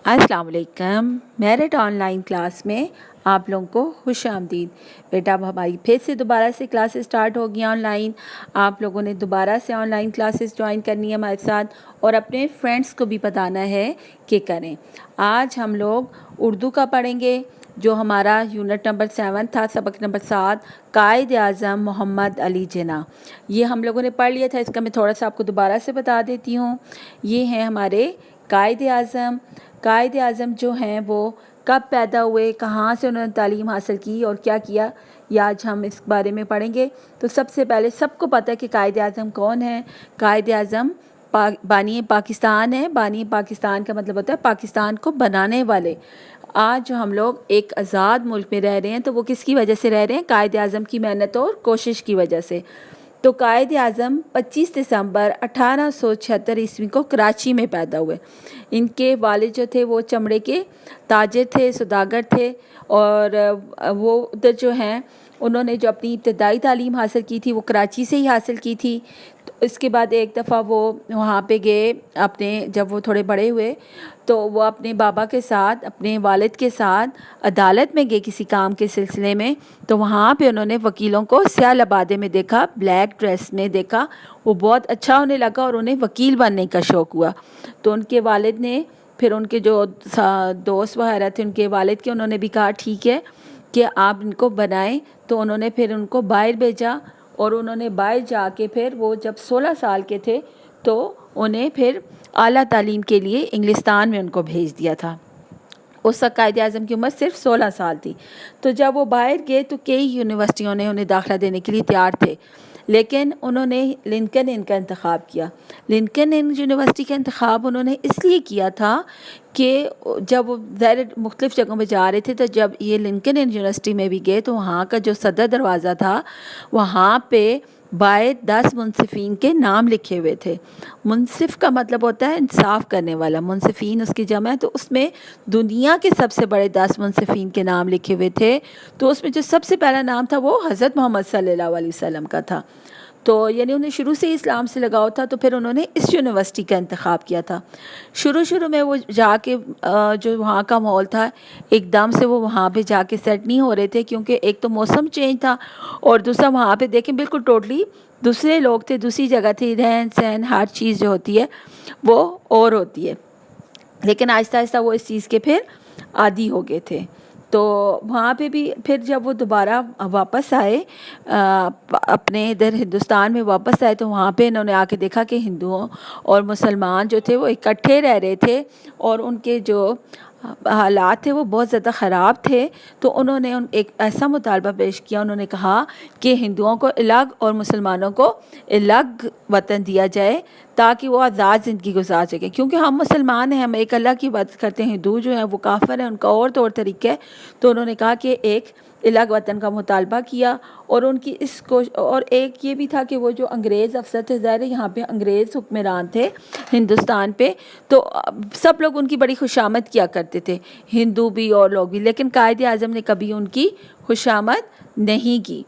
अस्सलाम वालेकुम। Merit online class में आप लोगों को खुश आमदीद। बेटा अब हमारी फिर से दोबारा से क्लासेस स्टार्ट हो गई ऑनलाइन। आप लोगों ने दोबारा से ऑनलाइन क्लासेस ज्वाइन करनी है हमारे साथ और अपने फ्रेंड्स को भी बताना है कि करें। आज हम लोग उर्दू का पढ़ेंगे, जो हमारा यूनिट नंबर 7 था, सबक नंबर 7, कायद आज़म मोहम्मद अली जिन्ना। ये हम लोगों ने पढ़ लिया था, इसका मैं थोड़ा सा आपको दोबारा से बता देती हूँ। ये हैं हमारे कायद आज़म। कायद आज़म जो हैं वो कब पैदा हुए, कहाँ से उन्होंने तालीम हासिल की और क्या किया, ये आज हम इस बारे में पढ़ेंगे। तो सबसे पहले सबको पता है कि कायद आज़म कौन है। कायद आज़म बानी पाकिस्तान है। बानी पाकिस्तान का मतलब होता है पाकिस्तान को बनाने वाले। आज जो हम लोग एक आज़ाद मुल्क में रह रहे हैं तो वो किसकी वजह से रह रहे हैं? कायद आज़म की मेहनत और कोशिश की वजह से। तो कायद आज़म 25 दिसंबर 1876 ईस्वी को कराची में पैदा हुए। इनके वालिद जो थे वो चमड़े के ताजिर थे, सौदागर थे, और वो उधर जो हैं उन्होंने जो अपनी इब्तदाई तालीम हासिल की थी वो कराची से ही हासिल की थी। तो इसके बाद एक दफ़ा वो वहाँ पे गए अपने, जब वो थोड़े बड़े हुए तो वो अपने बाबा के साथ, अपने वालिद के साथ अदालत में गए किसी काम के सिलसिले में। तो वहाँ पे उन्होंने वकीलों को स्याह लबादे में देखा, ब्लैक ड्रेस में देखा। वो बहुत अच्छा होने लगा और उन्हें वकील बनने का शौक़ हुआ। तो उनके वालिद ने फिर उनके जो दोस्त वगैरह थे उनके वालिद के, उन्होंने भी कहा ठीक है कि आप इनको बनाएं। तो उन्होंने फिर उनको बाहर भेजा और उन्होंने बाहर जाके फिर वो जब 16 साल के थे तो उन्हें फिर आला तालीम के लिए इंग्लिस्तान में उनको भेज दिया था। उस वक्त कायद आज़म की उम्र सिर्फ 16 साल थी। तो जब वो बाहर गए तो कई यूनिवर्सिटियों ने उन्हें दाखिला देने के लिए तैयार थे, लेकिन उन्होंने लिंकन इन का इंतखाब किया। लिंकन इन यूनिवर्सिटी का इंतखाब उन्होंने इसलिए किया था कि जब वो ज़ाहिर मुख्तलिफ़ जगहों पे जा रहे थे तो जब ये लिंकन इन यूनिवर्सिटी में भी गए तो वहाँ का जो सदर दरवाज़ा था वहाँ पे बाय 10 मुंसिफ़ीन के नाम लिखे हुए थे। मुंसिफ़ का मतलब होता है इंसाफ़ करने वाला, मुंसिफ़ीन उसकी जमा है। तो उसमें दुनिया के सबसे बड़े 10 मुंसिफ़ीन के नाम लिखे हुए थे। तो उसमें जो सबसे पहला नाम था वो हज़रत मोहम्मद सल्लल्लाहु अलैहि वसल्लम का था। तो यानी उन्हें शुरू से इस्लाम से लगाव था, तो फिर उन्होंने इस यूनिवर्सिटी का इंतखाब किया था। शुरू में वो जाके जो वहाँ का माहौल था, एकदम से वो वहाँ पे जाके सेट नहीं हो रहे थे, क्योंकि एक तो मौसम चेंज था और दूसरा वहाँ पे देखें बिल्कुल टोटली दूसरे लोग थे, दूसरी जगह थी, रहन सहन हर चीज़ जो होती है वो और होती है। लेकिन आहिस्ता आहिस्ता वो इस चीज़ के फिर आदी हो गए थे। तो वहाँ पे भी फिर जब वो दोबारा वापस आए, अपने इधर हिंदुस्तान में वापस आए, तो वहाँ पे इन्होंने आके देखा कि हिंदुओं और मुसलमान जो थे वो इकट्ठे रह रहे थे और उनके जो हालात थे वो बहुत ज़्यादा ख़राब थे। तो उन्होंने एक ऐसा मुतालबा पेश किया, उन्होंने कहा कि हिंदुओं को अलग और मुसलमानों को अलग वतन दिया जाए ताकि वो आज़ाद ज़िंदगी गुजार सकें। क्योंकि हम मुसलमान हैं, हम एक अल्लाह की बात करते हैं, हिंदू जो हैं वो काफिर हैं, उनका और तौर तरीका है। तो उन्होंने कहा कि एक अलग वतन का मुतालबा किया और उनकी इसको, और एक ये भी था कि वो जो अंग्रेज़ अफसर थे, ज़ाहिर यहाँ पे अंग्रेज़ हुक्मरान थे हिंदुस्तान पे, तो सब लोग उनकी बड़ी खुशामद किया करते थे, हिंदू भी और लोग भी। लेकिन कायद आज़म ने कभी उनकी खुशामद नहीं की,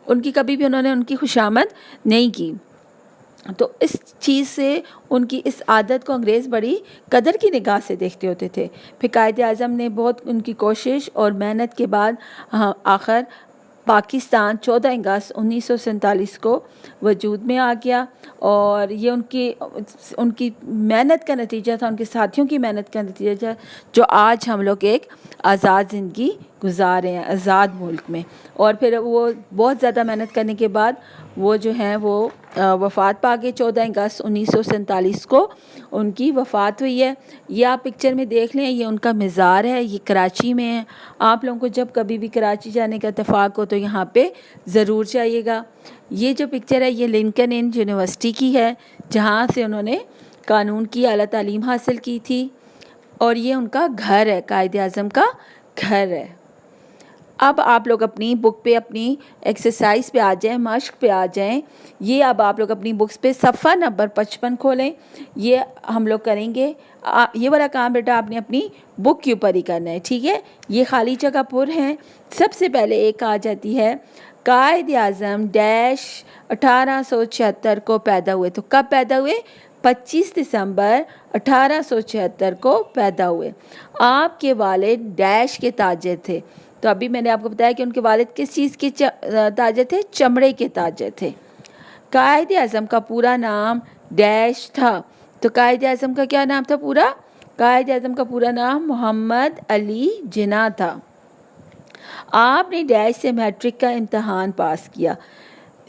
उन्होंने उनकी खुशामद नहीं की। तो इस चीज़ से उनकी इस आदत को अंग्रेज़ बड़ी कदर की निगाह से देखते होते थे। फिर कायद आज़म ने बहुत उनकी कोशिश और मेहनत के बाद आखिर पाकिस्तान 14 अगस्त 1947 को वजूद में आ गया। और ये उनकी मेहनत का नतीजा था, उनके साथियों की मेहनत का नतीजा था, जो आज हम लोग एक आज़ाद ज़िंदगी गुजार रहे हैं आज़ाद मुल्क में। और फिर वो बहुत ज़्यादा मेहनत करने के बाद वो जो हैं वो वफ़ात पा गए। 14 अगस्त 1947 को उनकी वफ़ात हुई है। ये आप पिक्चर में देख लें, ये उनका मज़ार है, ये कराची में है। आप लोगों को जब कभी भी कराची जाने का इत्तेफाक हो तो यहाँ पे ज़रूर जाइएगा। ये जो पिक्चर है ये लिंकन इन यूनिवर्सिटी की है, जहाँ से उन्होंने कानून की आला तालीम हासिल की थी, और ये उनका घर है, कायद आज़म का घर है। अब आप लोग अपनी बुक पे, अपनी एक्सरसाइज पे आ जाएं, मश्क पे आ जाएं। ये अब आप लोग अपनी बुक्स पे सफ़ा नंबर 55 खोलें। ये हम लोग करेंगे। ये वाला काम बेटा आपने अपनी बुक के ऊपर ही करना है, ठीक है। ये खाली जगह पुर हैं। सबसे पहले एक आ जाती है, कायद आज़म डैश 1876 को पैदा हुए। तो कब पैदा हुए? 25 दिसंबर 1876 को पैदा हुए। आपके वालिद डैश के ताजिर थे। तो अभी मैंने आपको बताया कि उनके वालिद किस चीज़ के ताजिर थे, चमड़े के ताजिर थे। कायद आज़म का पूरा नाम डैश था। तो कायद आज़म का क्या नाम था पूरा? कायद आज़म का पूरा नाम मोहम्मद अली जिन्ना था। आपने डैश से मैट्रिक का इम्तहान पास किया।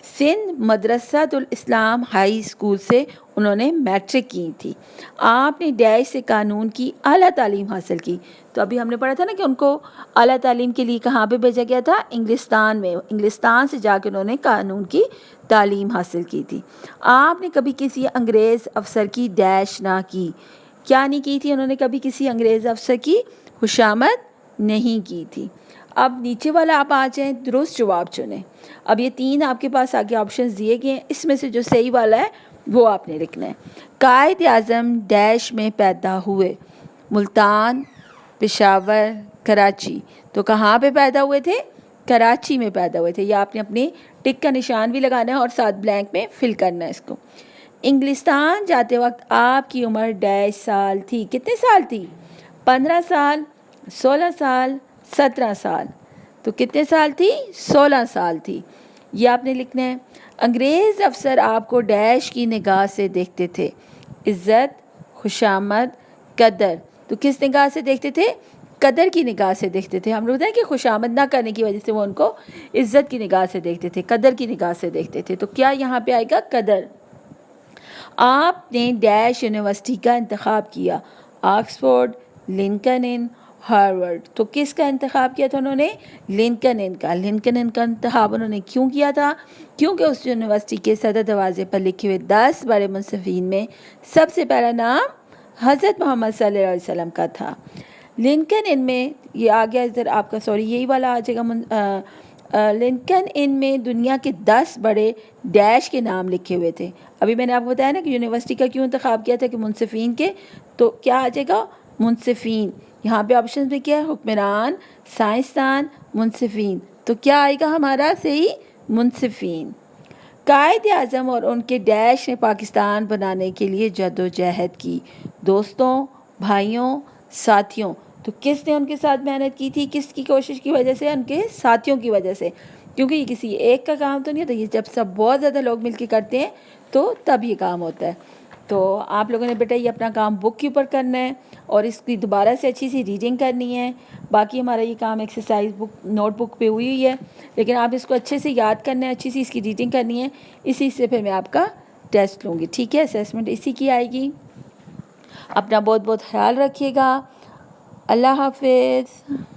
सिंध मदरसातुल इस्लाम हाई स्कूल से उन्होंने मैट्रिक की थी। आपने डैश से कानून की आला तालीम हासिल की। तो अभी हमने पढ़ा था ना कि उनको आला तालीम के लिए कहाँ पे भेजा गया था? इंग्लिस्तान में। इंग्लिस्तान से जाकर उन्होंने कानून की तालीम हासिल की थी। आपने कभी किसी अंग्रेज़ अफसर की डैश ना की। क्या नहीं की थी उन्होंने? कभी किसी अंग्रेज़ अफसर की खुशामद नहीं की थी। अब नीचे वाला आप आ जाएँ, दुरुस्त जवाब चुनें। अब ये 3 आपके पास आगे ऑप्शंस दिए गए हैं, इसमें से जो सही वाला है वो आपने लिखना है। कायद आज़म डैश में पैदा हुए। मुल्तान, पेशावर, कराची। तो कहाँ पे पैदा हुए थे? कराची में पैदा हुए थे। या आपने अपनी टिक का निशान भी लगाना है और साथ ब्लैंक में फिल करना है इसको। इंग्लिस्तान जाते वक्त आपकी उम्र डैश साल थी। कितने साल थी? 15 साल, 16 साल, 17 साल। तो कितने साल थी? 16 साल थी। ये आपने लिखना है। अंग्रेज़ अफसर आपको डैश की निगाह से देखते थे। इज़्ज़त, खुशामद, कदर। तो किस निगाह से देखते थे? कदर की निगाह से देखते थे। हम लोग हैं कि खुशामद ना करने की वजह से वो उनको इज़्ज़त की निगाह से देखते थे, कदर की निगाह से देखते थे। तो क्या यहाँ पे आएगा? कदर। आपने डैश यूनिवर्सिटी का इंतखाब किया। ऑक्सफोर्ड, लिंकन इन, हार्वर्ड। तो किसका इंतखाब किया था उन्होंने? लिंकन इन का। लिंकन इन का इंतखाब उन्होंने क्यों किया था? क्योंकि उस यूनिवर्सिटी के सदर दरवाजे पर लिखे हुए 10 बड़े मुंसिफीन में सबसे पहला नाम हज़रत मोहम्मद सल्लल्लाहु अलैहि वसल्लम का था। लिंकन इन में ये आ गया इधर आपका, सॉरी यही वाला आ जाएगा। लिंकन इन में दुनिया के 10 बड़े डैश के नाम लिखे हुए थे। अभी मैंने आपको बताया ना कि यूनिवर्सिटी का क्यों इंतखाब किया था कि मुंसिफीन के। तो क्या आ जाएगा? मुंसिफीन। यहाँ पे ऑप्शन में क्या है? हुक्मरान, साइंसदान, मुंसिफीन। तो क्या आएगा हमारा सही? मुंसिफीन। कायद आज़म और उनके डैश ने पाकिस्तान बनाने के लिए जद्दोजहद की। दोस्तों, भाइयों, साथियों। तो किसने उनके साथ मेहनत की थी? किसकी कोशिश की वजह से? उनके साथियों की वजह से। क्योंकि ये किसी एक का काम तो नहीं होता, ये जब सब बहुत ज़्यादा लोग मिलकर करते हैं तो तब ये काम होता है। तो आप लोगों ने बेटा ये अपना काम बुक के ऊपर करना है और इसकी दोबारा से अच्छी सी रीडिंग करनी है। बाकी हमारा ये काम एक्सरसाइज बुक नोटबुक पे हुई है, लेकिन आप इसको अच्छे से याद करना है, अच्छी सी इसकी रीडिंग करनी है। इसी से फिर मैं आपका टेस्ट लूँगी, ठीक है? असेसमेंट इसी की आएगी। अपना बहुत बहुत ख्याल रखिएगा। अल्लाह हाफिज़।